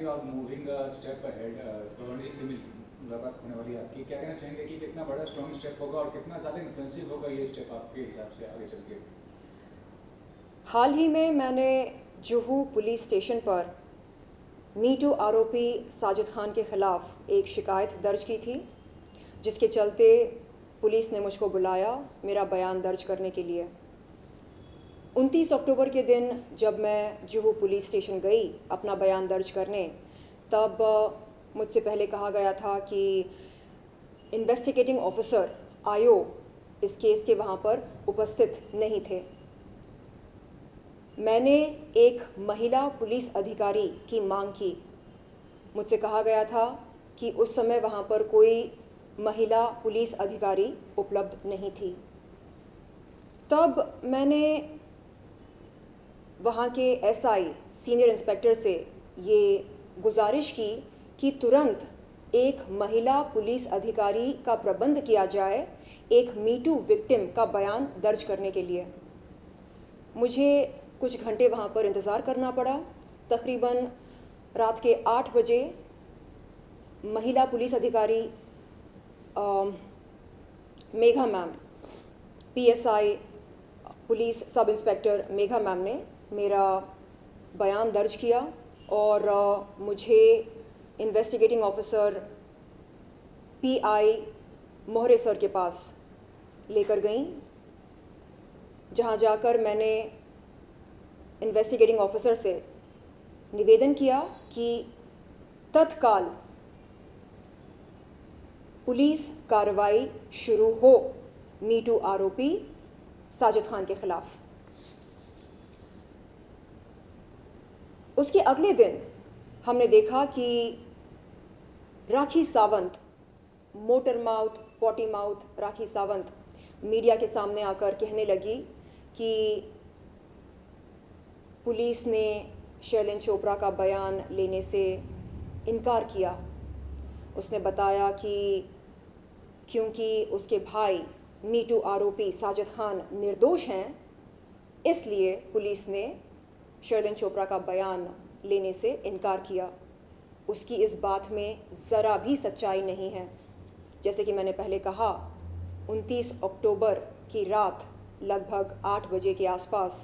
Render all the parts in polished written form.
You are moving step ahead, government से मुलाकात होने वाली है आपकी, क्या कहना चाहेंगे कि कितना बड़ा स्ट्रॉन्ग स्टेप होगा और कितना ज़्यादा इन्फ्लुएंसिव होगा ये स्टेप आपके हिसाब से आगे चल के? हाल ही में मैंने जुहू पुलिस स्टेशन पर मीटू आरोपी साजिद खान के ख़िलाफ़ एक शिकायत दर्ज की थी, जिसके चलते पुलिस ने मुझको बुलाया मेरा बयान दर्ज करने के लिए। 29 अक्टूबर के दिन जब मैं जुहू पुलिस स्टेशन गई अपना बयान दर्ज करने, तब मुझसे पहले कहा गया था कि इन्वेस्टिगेटिंग ऑफिसर आयो इस केस के वहाँ पर उपस्थित नहीं थे। मैंने एक महिला पुलिस अधिकारी की मांग की। मुझसे कहा गया था कि उस समय वहाँ पर कोई महिला पुलिस अधिकारी उपलब्ध नहीं थी। तब मैंने वहाँ के एसआई सीनियर इंस्पेक्टर से ये गुजारिश की कि तुरंत एक महिला पुलिस अधिकारी का प्रबंध किया जाए एक मीटू विक्टिम का बयान दर्ज करने के लिए। मुझे कुछ घंटे वहाँ पर इंतज़ार करना पड़ा। तकरीबन रात के 8 बजे महिला पुलिस अधिकारी Megha ma'am, PSI police sub inspector Megha ma'am ने मेरा बयान दर्ज किया और मुझे इन्वेस्टिगेटिंग ऑफिसर पीआई मोहरे सर के पास लेकर गई, जहाँ जाकर मैंने इन्वेस्टिगेटिंग ऑफिसर से निवेदन किया कि तत्काल पुलिस कार्रवाई शुरू हो मीटू आरोपी साजिद खान के खिलाफ। उसके अगले दिन हमने देखा कि Rakhi Sawant, motor mouth, potty mouth Rakhi Sawant media के सामने आकर कहने लगी कि पुलिस ने शर्लिन चोपड़ा का बयान लेने से इनकार किया। उसने बताया कि क्योंकि उसके भाई मीटू आरोपी साजिद खान निर्दोष हैं, इसलिए पुलिस ने शर्लिन चोपड़ा का बयान लेने से इनकार किया। उसकी इस बात में ज़रा भी सच्चाई नहीं है। जैसे कि मैंने पहले कहा, 29 अक्टूबर की रात लगभग 8 बजे के आसपास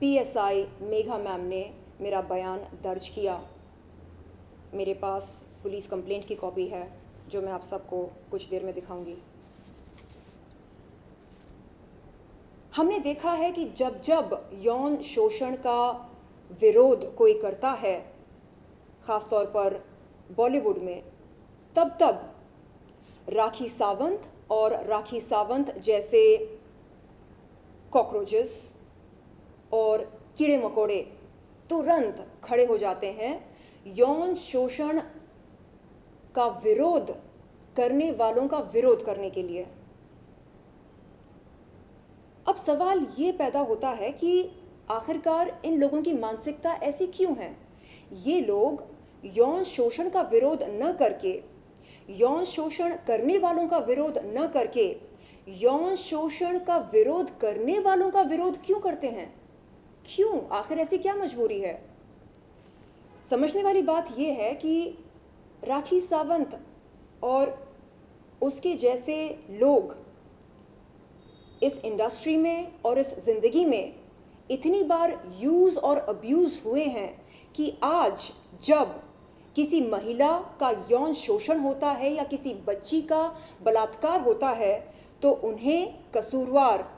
पीएसआई मेघा मैम ने मेरा बयान दर्ज किया। मेरे पास पुलिस कंप्लेंट की कॉपी है जो मैं आप सबको कुछ देर में दिखाऊंगी। हमने देखा है कि जब जब यौन शोषण का विरोध कोई करता है, ख़ास तौर पर बॉलीवुड में, तब तब राखी सावंत और राखी सावंत जैसे कॉकरोचेस और कीड़े मकोड़े तुरंत खड़े हो जाते हैं यौन शोषण का विरोध करने वालों का विरोध करने के लिए। अब सवाल ये पैदा होता है कि आखिरकार इन लोगों की मानसिकता ऐसी क्यों है? ये लोग यौन शोषण का विरोध न करके, यौन शोषण करने वालों का विरोध न करके, यौन शोषण का विरोध करने वालों का विरोध क्यों करते हैं? क्यों? आखिर ऐसी क्या मजबूरी है? समझने वाली बात यह है कि राखी सावंत और उसके जैसे लोग इस इंडस्ट्री में और इस ज़िंदगी में इतनी बार यूज़ और अब्यूज़ हुए हैं कि आज जब किसी महिला का यौन शोषण होता है या किसी बच्ची का बलात्कार होता है तो उन्हें कसूरवार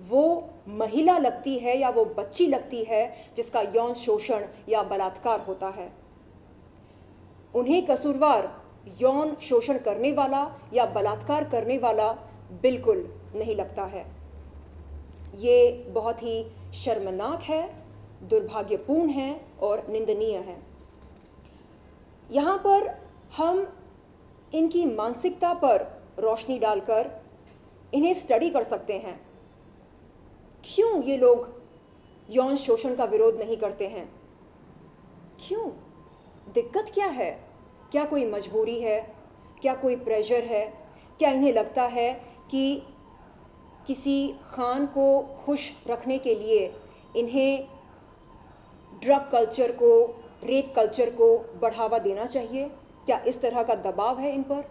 वो महिला लगती है या वो बच्ची लगती है जिसका यौन शोषण या बलात्कार होता है। उन्हें कसूरवार यौन शोषण करने वाला या बलात्कार करने वाला बिल्कुल नहीं लगता है। ये बहुत ही शर्मनाक है, दुर्भाग्यपूर्ण है और निंदनीय है। यहाँ पर हम इनकी मानसिकता पर रोशनी डालकर इन्हें स्टडी कर सकते हैं। क्यों ये लोग यौन शोषण का विरोध नहीं करते हैं? क्यों? दिक्कत क्या है? क्या कोई मजबूरी है? क्या कोई प्रेशर है? क्या इन्हें लगता है कि किसी खान को खुश रखने के लिए इन्हें ड्रग कल्चर को रेप कल्चर को बढ़ावा देना चाहिए? क्या इस तरह का दबाव है इन पर?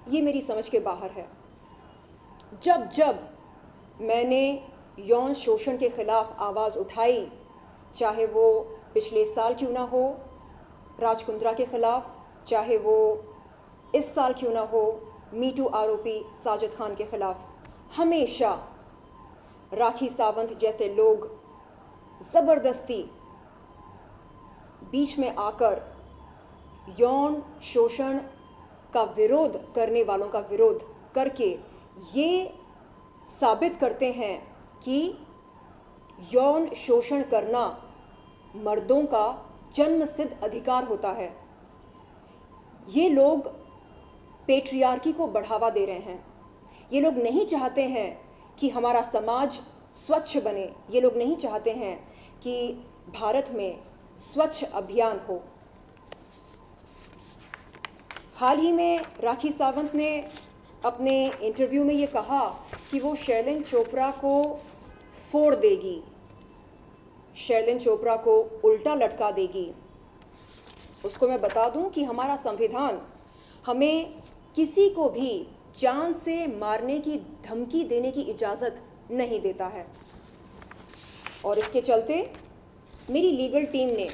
ये मेरी समझ के बाहर है। जब जब मैंने यौन शोषण के खिलाफ आवाज़ उठाई, चाहे वो पिछले साल क्यों ना हो राज कुंद्रा के खिलाफ, चाहे वो इस साल क्यों ना हो मीटू आरोपी साजिद खान के खिलाफ, हमेशा राखी सावंत जैसे लोग ज़बरदस्ती बीच में आकर यौन शोषण का विरोध करने वालों का विरोध करके ये साबित करते हैं कि यौन शोषण करना मर्दों का जन्मसिद्ध अधिकार होता है। ये लोग पेट्रियार्की को बढ़ावा दे रहे हैं। ये लोग नहीं चाहते हैं कि हमारा समाज स्वच्छ बने। ये लोग नहीं चाहते हैं कि भारत में स्वच्छ अभियान हो। हाल ही में राखी सावंत ने अपने इंटरव्यू में ये कहा कि वो शर्लिन चोपड़ा को फोड़ देगी, शर्लिन चोपड़ा को उल्टा लटका देगी। उसको मैं बता दूं कि हमारा संविधान हमें किसी को भी जान से मारने की धमकी देने की इजाज़त नहीं देता है। और इसके चलते मेरी लीगल टीम ने,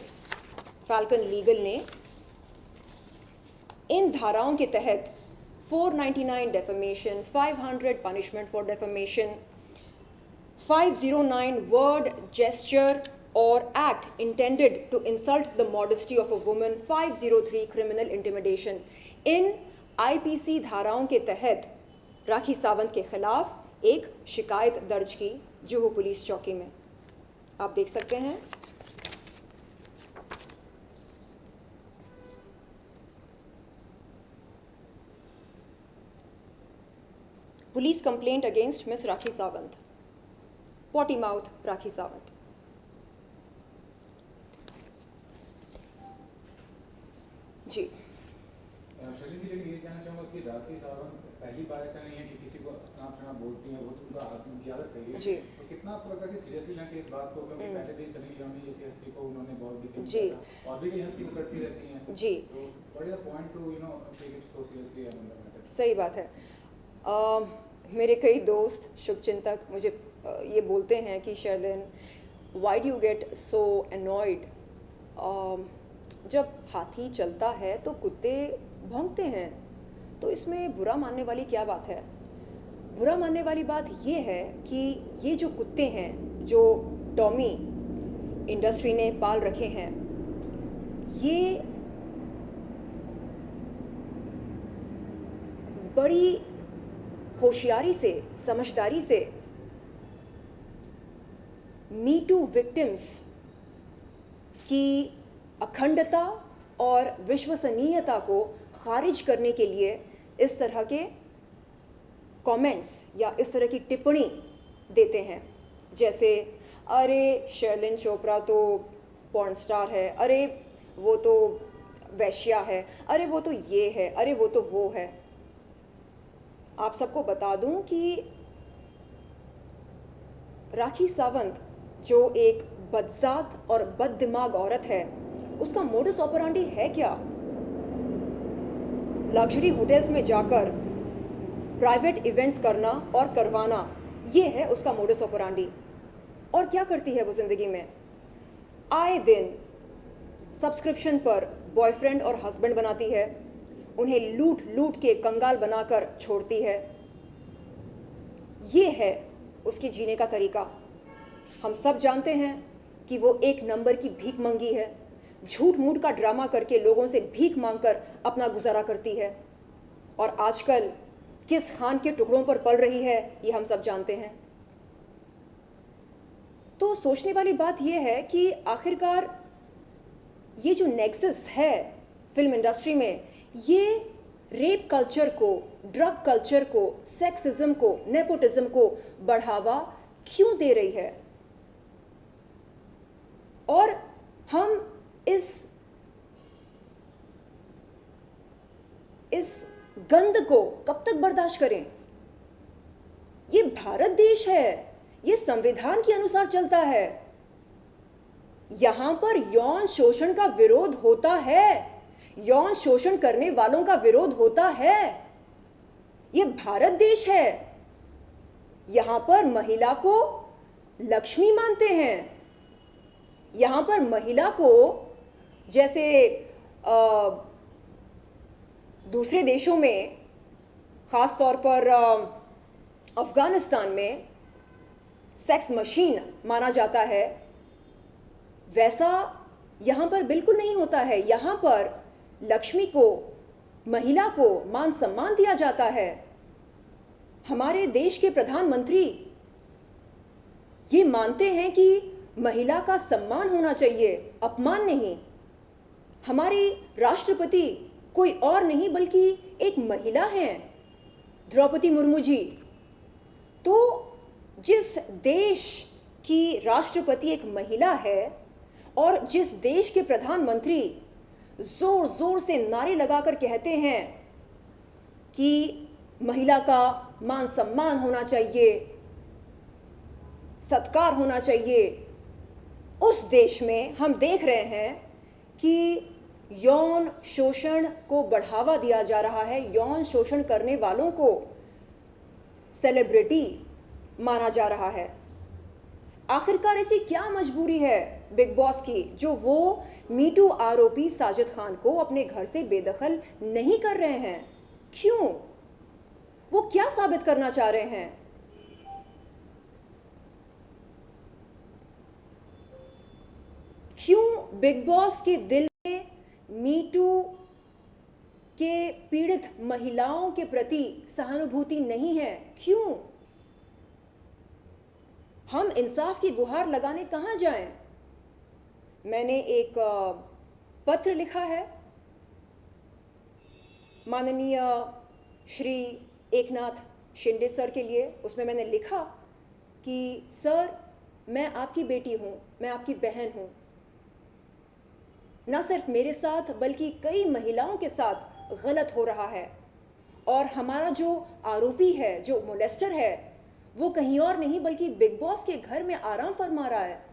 फैल्कन लीगल ने, इन धाराओं के तहत 499 defamation, 500 punishment for defamation, 509 word, gesture or act intended to insult the modesty of a woman, 503 criminal intimidation। In IPC धाराओं के तहत राखी सावंत के खिलाफ एक शिकायत दर्ज की जुहू पुलिस चौकी में। आप देख सकते हैं। पुलिस कंप्लेंट अगेंस्ट मिस राखी सावंत, पॉटी माउथ राखी सावंत। जी शर्लिन जी, लेकिन ये जानना चाहूँगा कि राखी सावंत पहली बार ऐसा नहीं है कि किसी को नाम सुना बोलती हैं, वो तो उनका उनकी आदत है ये। जी। तो कितना आपको लगता है कि सीरियसली लेना चाहिए इस बात को, क्योंकि पहले भी सनी लियोनी जैसी हस्ती को उन्होंने बहुत डिफेंड जी। किया था, और भी कई हस्ती को करती रहती हैं। जी। तो what is the point to take it so seriously and matter? सही बात है। मेरे कई दोस्त शुभचिंतक मुझे ये बोलते हैं कि Sherlyn, why do you get so annoyed? जब हाथी चलता है तो कुत्ते भौंकते हैं, तो इसमें बुरा मानने वाली क्या बात है? बुरा मानने वाली बात ये है कि ये जो कुत्ते हैं जो टॉमी इंडस्ट्री ने पाल रखे हैं, ये बड़ी होशियारी से, समझदारी से मी टू विक्टिम्स की अखंडता और विश्वसनीयता को खारिज करने के लिए इस तरह के कमेंट्स या इस तरह की टिप्पणी देते हैं, जैसे अरे शर्लिन चोपड़ा तो पॉर्न स्टार है, अरे वो तो वैश्या है, अरे वो तो ये है, अरे वो तो वो है। आप सबको बता दूं कि राखी सावंत जो एक बदजात और बददिमाग औरत है, उसका मोडस ऑपरेंडी है क्या? लग्जरी होटल्स में जाकर प्राइवेट इवेंट्स करना और करवाना, ये है उसका मोडस ऑपरेंडी। और क्या करती है वो ज़िंदगी में? आए दिन सब्सक्रिप्शन पर बॉयफ्रेंड और हस्बैंड बनाती है, उन्हें लूट लूट के कंगाल बनाकर छोड़ती है। ये है उसकी जीने का तरीका। हम सब जानते हैं कि वो एक नंबर की भीख मंगी है, झूठ मूठ का ड्रामा करके लोगों से भीख मांगकर अपना गुजारा करती है, और आजकल किस खान के टुकड़ों पर पल रही है ये हम सब जानते हैं। तो सोचने वाली बात यह है कि आखिरकार ये जो नेक्सस है फिल्म इंडस्ट्री में, ये रेप कल्चर को, ड्रग कल्चर को, सेक्सिज्म को, नेपोटिज्म को बढ़ावा क्यों दे रही है? और हम इस गंध को कब तक बर्दाश्त करें? ये भारत देश है, ये संविधान के अनुसार चलता है। यहां पर यौन शोषण का विरोध होता है, यौन शोषण करने वालों का विरोध होता है। यह भारत देश है, यहां पर महिला को लक्ष्मी मानते हैं। यहां पर महिला को जैसे दूसरे देशों में, ख़ास तौर पर अफ़गानिस्तान में सेक्स मशीन माना जाता है, वैसा यहाँ पर बिल्कुल नहीं होता है। यहाँ पर लक्ष्मी को, महिला को मान सम्मान दिया जाता है। हमारे देश के प्रधानमंत्री ये मानते हैं कि महिला का सम्मान होना चाहिए, अपमान नहीं। हमारी राष्ट्रपति कोई और नहीं बल्कि एक महिला हैं, द्रौपदी मुर्मू जी। तो जिस देश की राष्ट्रपति एक महिला है और जिस देश के प्रधानमंत्री जोर जोर से नारे लगाकर कहते हैं कि महिला का मान सम्मान होना चाहिए, सत्कार होना चाहिए, उस देश में हम देख रहे हैं कि यौन शोषण को बढ़ावा दिया जा रहा है। यौन शोषण करने वालों को सेलिब्रिटी माना जा रहा है। आखिरकार ऐसी क्या मजबूरी है बिग बॉस की जो वो मीटू आरोपी साजिद खान को अपने घर से बेदखल नहीं कर रहे हैं? क्यों? वो क्या साबित करना चाह रहे हैं? क्यों बिग बॉस के दिल में मीटू के पीड़ित महिलाओं के प्रति सहानुभूति नहीं है? क्यों? हम इंसाफ की गुहार लगाने कहाँ जाएं? मैंने एक पत्र लिखा है माननीय श्री एकनाथ शिंदे सर के लिए। उसमें मैंने लिखा कि सर, मैं आपकी बेटी हूँ, मैं आपकी बहन हूँ। न सिर्फ मेरे साथ बल्कि कई महिलाओं के साथ गलत हो रहा है और हमारा जो आरोपी है, जो मोलेस्टर है, वो कहीं और नहीं बल्कि बिग बॉस के घर में आराम फरमा रहा है।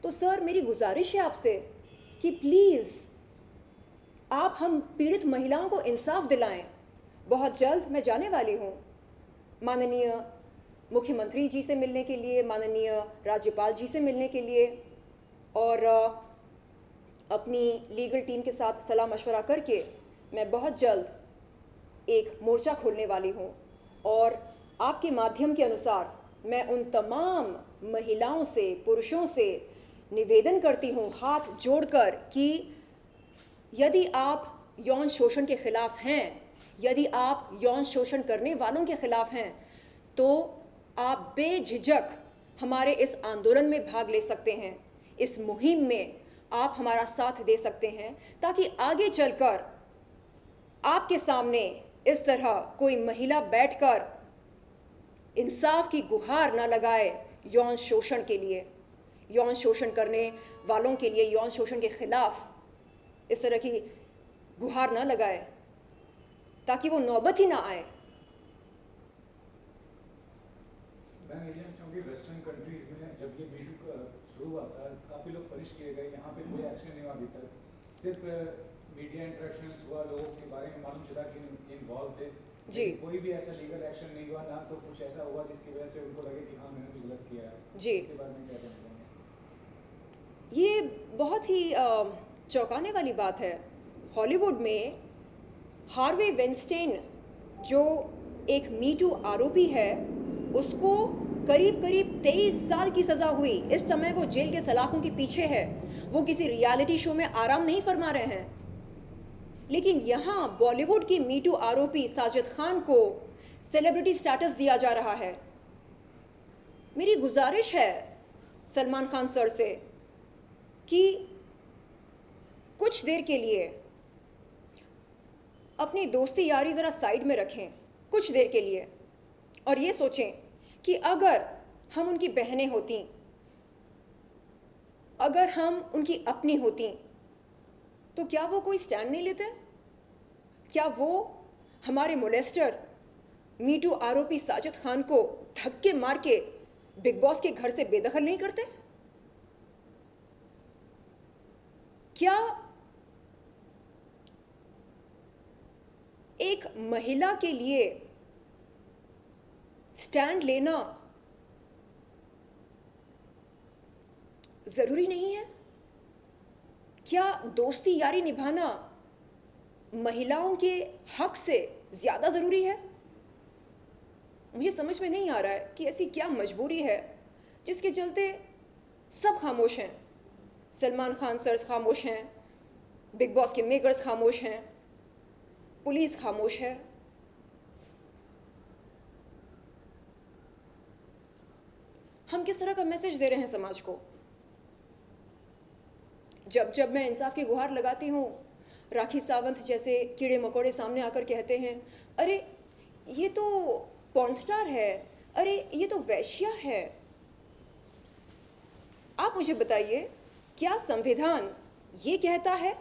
तो सर, मेरी गुजारिश है आपसे कि प्लीज़ आप हम पीड़ित महिलाओं को इंसाफ दिलाएं। बहुत जल्द मैं जाने वाली हूँ माननीय मुख्यमंत्री जी से मिलने के लिए, माननीय राज्यपाल जी से मिलने के लिए, और अपनी लीगल टीम के साथ सलाह मशवरा करके मैं बहुत जल्द एक मोर्चा खोलने वाली हूँ। और आपके माध्यम के अनुसार मैं उन तमाम महिलाओं से, पुरुषों से निवेदन करती हूँ हाथ जोड़कर कि यदि आप यौन शोषण के खिलाफ हैं, यदि आप यौन शोषण करने वालों के खिलाफ हैं, तो आप बेझिझक हमारे इस आंदोलन में भाग ले सकते हैं। इस मुहिम में आप हमारा साथ दे सकते हैं ताकि आगे चलकर आपके सामने इस तरह कोई महिला बैठकर इंसाफ की गुहार ना लगाए यौन शोषण के लिए, यौन शोषण करने वालों के लिए, यौन शोषण के खिलाफ इस तरह की गुहार ना लगाए ताकि वो नौबत ही ना आए। मैं ये क्योंकि वेस्टर्न कंट्रीज में जब ये मीटू का शुरू हुआ था, काफ़ी लोग पनिश किए गए। यहाँ पे कोई एक्शन नहीं हुआ अभी तक। सिर्फ मीडिया इंटरेक्शंस हुआ, लोगों के बारे में मालूम चला कि इन्वॉल्व थे जी। कोई भी ऐसा लीगल एक्शन नहीं हुआ, ना तो कुछ ऐसा हुआ जिसकी वजह से उनको लगे कि हाँ मैंने कुछ गलत किया है। जी। इसके बारे में क्या कहना चाहेंगे? ये बहुत ही चौंकाने वाली बात है। हॉलीवुड में हार्वे वेनस्टेन जो एक मीटू आरोपी है, उसको करीब 23 साल की सज़ा हुई। इस समय वो जेल के सलाखों के पीछे है, वो किसी रियलिटी शो में आराम नहीं फरमा रहे हैं। लेकिन यहाँ बॉलीवुड की मीटू आरोपी साजिद खान को सेलिब्रिटी स्टेटस दिया जा रहा है। मेरी गुजारिश है सलमान खान सर से कि कुछ देर के लिए अपनी दोस्ती यारी ज़रा साइड में रखें, कुछ देर के लिए, और ये सोचें कि अगर हम उनकी बहनें होती, अगर हम उनकी अपनी होती, तो क्या वो कोई स्टैंड नहीं लेते? क्या वो हमारे मोलेस्टर मीटू आरोपी साजिद खान को धक्के मार के बिग बॉस के घर से बेदखल नहीं करते? क्या एक महिला के लिए स्टैंड लेना जरूरी नहीं है? क्या दोस्ती यारी निभाना महिलाओं के हक से ज्यादा जरूरी है? मुझे समझ में नहीं आ रहा है कि ऐसी क्या मजबूरी है जिसके चलते सब खामोश हैं। सलमान खान सर खामोश हैं, बिग बॉस के मेकर्स खामोश हैं, पुलिस खामोश है। हम किस तरह का मैसेज दे रहे हैं समाज को? जब जब मैं इंसाफ की गुहार लगाती हूँ, राखी सावंत जैसे कीड़े मकोड़े सामने आकर कहते हैं, अरे ये तो पॉर्न स्टार है, अरे ये तो वैश्या है। आप मुझे बताइए, क्या संविधान ये कहता है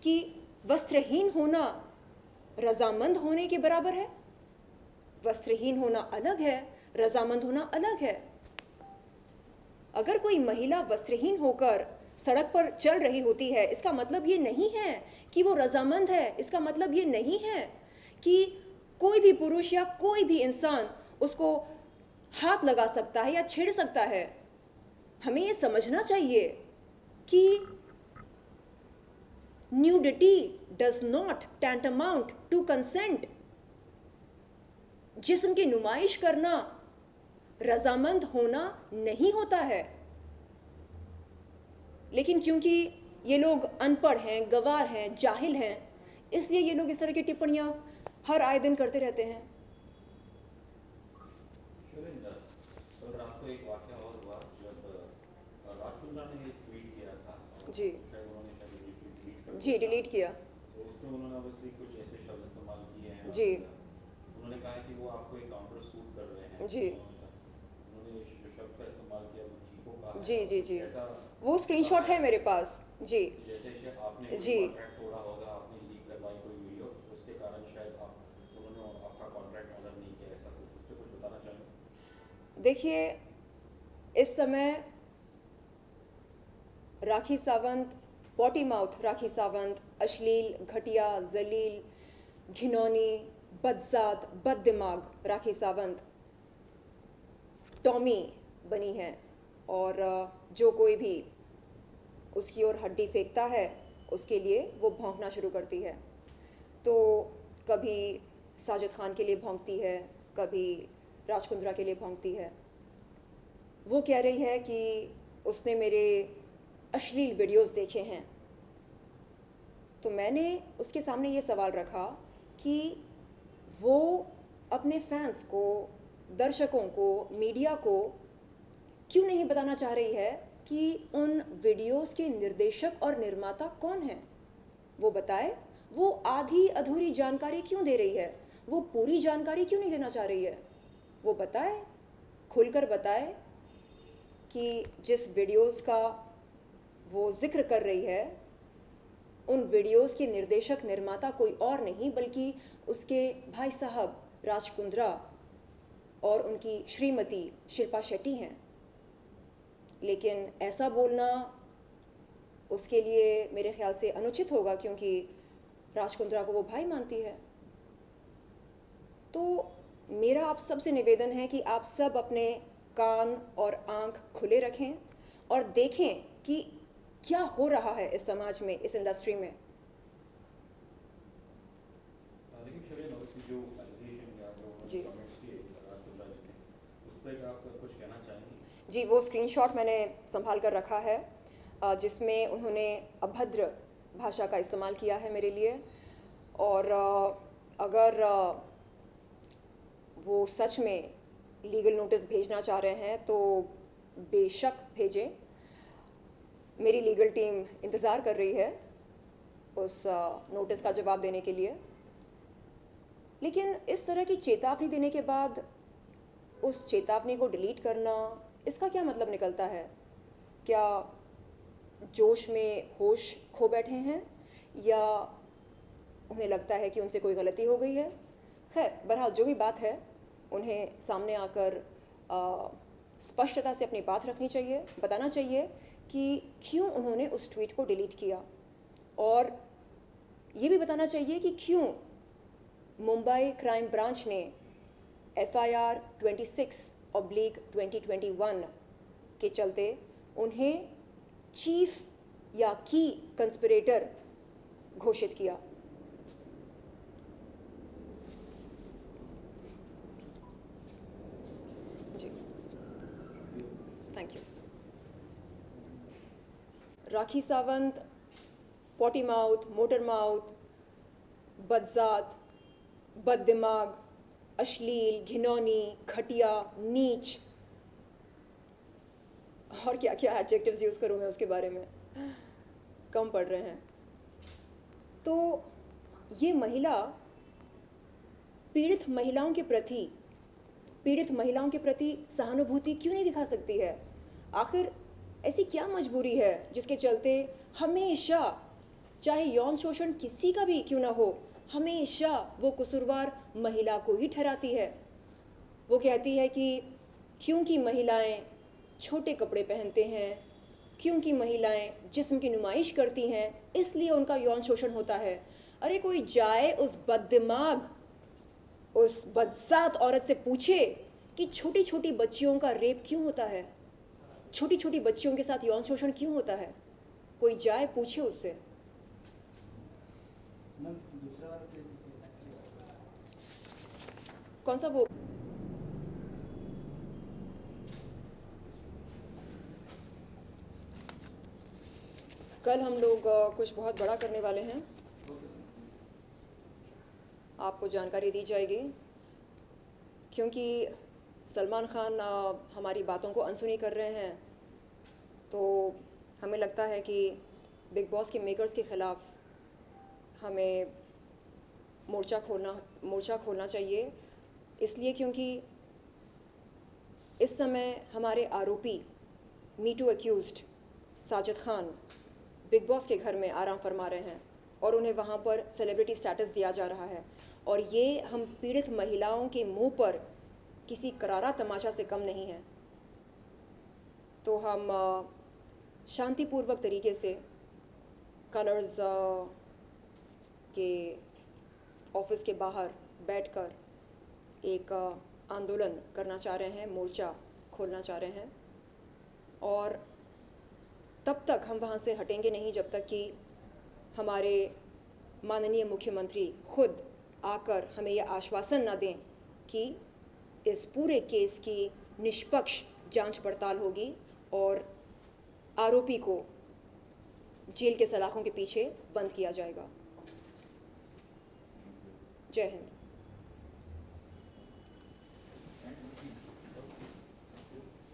कि वस्त्रहीन होना रजामंद होने के बराबर है? वस्त्रहीन होना अलग है, रजामंद होना अलग है। अगर कोई महिला वस्त्रहीन होकर सड़क पर चल रही होती है, इसका मतलब ये नहीं है कि वो रजामंद है। इसका मतलब ये नहीं है कि कोई भी पुरुष या कोई भी इंसान उसको हाथ लगा सकता है या छेड़ सकता है। हमें ये समझना चाहिए कि nudity does not tantamount to consent. जिस्म की नुमाइश करना रजामंद होना नहीं होता है। लेकिन क्योंकि ये लोग अनपढ़ हैं, गवार हैं, जाहिल हैं, इसलिए ये लोग इस तरह की टिप्पणियां हर आए दिन करते रहते हैं। रात को एक वाकया और हुआ जब राजकुंद्रा ने एक ट्वीट किया था। जी शायद उन्होंने डिलीट कर जी डिलीट किया। तो उसमें उन्होंने ऑब्वियसली कुछ ऐसे शब्द इस्तेमाल किए हैं। जी उन्होंने कहा है कि वो आपको एक काउंटर सूट कर रहे हैं। जी उन्होंने जो शब्द का इस्तेमाल किया वो चीको कहा है। जी जी जी ऐसा वो स्क्रीनशॉट है मेरे पास। जी जैसे आपने जी कॉन्ट्रैक्ट तोड़ा होगा, आपने लीक करवाई कोई वीडियो, उसके कारण शायद उन्होंने आपका कॉन्ट्रैक्ट ऑनर नहीं किया, ऐसा कुछ उस पर कुछ बताना चाहेंगे? देखिए, इस समय राखी सावंत, पॉटी माउथ राखी सावंत, अश्लील, घटिया, जलील, घिनौनी, बदजात, बददिमाग राखी सावंत टॉमी बनी है। और जो कोई भी उसकी ओर हड्डी फेंकता है उसके लिए वो भौंकना शुरू करती है। तो कभी साजिद खान के लिए भौंकती है, कभी राजकुंद्रा के लिए भौंकती है। वो कह रही है कि उसने मेरे अश्लील वीडियोस देखे हैं। तो मैंने उसके सामने ये सवाल रखा कि वो अपने फैंस को, दर्शकों को, मीडिया को क्यों नहीं बताना चाह रही है कि उन वीडियोस के निर्देशक और निर्माता कौन हैं? वो बताए। वो आधी अधूरी जानकारी क्यों दे रही है? वो पूरी जानकारी क्यों नहीं देना चाह रही है? वो बताए, खुलकर बताए कि जिस वीडियोस का वो जिक्र कर रही है उन वीडियोस के निर्देशक निर्माता कोई और नहीं बल्कि उसके भाई साहब राजकुंद्रा और उनकी श्रीमती शिल्पा शेट्टी हैं। लेकिन ऐसा बोलना उसके लिए मेरे ख्याल से अनुचित होगा, क्योंकि राजकुंद्रा को वो भाई मानती है। तो मेरा आप सबसे निवेदन है कि आप सब अपने कान और आंख खुले रखें और देखें कि क्या हो रहा है इस समाज में, इस इंडस्ट्री में। लेकिन शरीन और जो एलिगेशन या जो जी कमेंट्स किए राजकुंद्रा जी ने, उस पर आप कुछ कहना चाहेंगे? जी, वो स्क्रीनशॉट मैंने संभाल कर रखा है जिसमें उन्होंने अभद्र भाषा का इस्तेमाल किया है मेरे लिए। और अगर वो सच में लीगल नोटिस भेजना चाह रहे हैं तो बेशक भेजें। मेरी लीगल टीम इंतज़ार कर रही है उस नोटिस का जवाब देने के लिए। लेकिन इस तरह की चेतावनी देने के बाद उस चेतावनी को डिलीट करना, इसका क्या मतलब निकलता है? क्या जोश में होश खो बैठे हैं या उन्हें लगता है कि उनसे कोई गलती हो गई है? खैर, बहरहाल जो भी बात है उन्हें सामने आकर स्पष्टता से अपनी बात रखनी चाहिए, बताना चाहिए कि क्यों उन्होंने उस ट्वीट को डिलीट किया। और ये भी बताना चाहिए कि क्यों मुंबई क्राइम ब्रांच ने FIR 26/2021 के चलते उन्हें चीफ या की कंस्पिरेटर घोषित किया। जी, thank you. Rakhi Sawant potty mouth, motor mouth, बदजात, बददिमाग, अश्लील, घिनौनी, घटिया, नीच, और क्या क्या एडजेक्टिव्स यूज़ करूँ मैं उसके बारे में, कम पड़ रहे हैं। तो ये महिला पीड़ित महिलाओं के प्रति सहानुभूति क्यों नहीं दिखा सकती है? आखिर ऐसी क्या मजबूरी है जिसके चलते हमेशा, चाहे यौन शोषण किसी का भी क्यों ना हो, हमेशा वो कसूरवार महिला को ही ठहराती है। वो कहती है कि क्योंकि महिलाएं छोटे कपड़े पहनते हैं, क्योंकि महिलाएं जिस्म की नुमाइश करती हैं, इसलिए उनका यौन शोषण होता है। अरे कोई जाए उस बददिमाग, उस बदसात औरत से पूछे कि छोटी छोटी बच्चियों का रेप क्यों होता है, छोटी छोटी बच्चियों के साथ यौन शोषण क्यों होता है। कोई जाए पूछे उससे। कौन सा वो कल हम लोग कुछ बहुत बड़ा करने वाले हैं, आपको जानकारी दी जाएगी, क्योंकि सलमान खान हमारी बातों को अनसुनी कर रहे हैं। तो हमें लगता है कि बिग बॉस के मेकर्स के ख़िलाफ़ हमें मोर्चा खोलना चाहिए। इसलिए क्योंकि इस समय हमारे आरोपी me too accused Sajid Khan big boss के घर में आराम फरमा रहे हैं और उन्हें वहाँ पर सेलिब्रिटी स्टेटस दिया जा रहा है, और ये हम पीड़ित महिलाओं के मुंह पर किसी करारा तमाशा से कम नहीं है। तो हम शांतिपूर्वक तरीके से कलर्स के ऑफिस के बाहर बैठकर एक आंदोलन करना चाह रहे हैं, मोर्चा खोलना चाह रहे हैं, और तब तक हम वहाँ से हटेंगे नहीं जब तक कि हमारे माननीय मुख्यमंत्री खुद आकर हमें यह आश्वासन न दें कि इस पूरे केस की निष्पक्ष जांच पड़ताल होगी और आरोपी को जेल के सलाखों के पीछे बंद किया जाएगा। जय हिंद।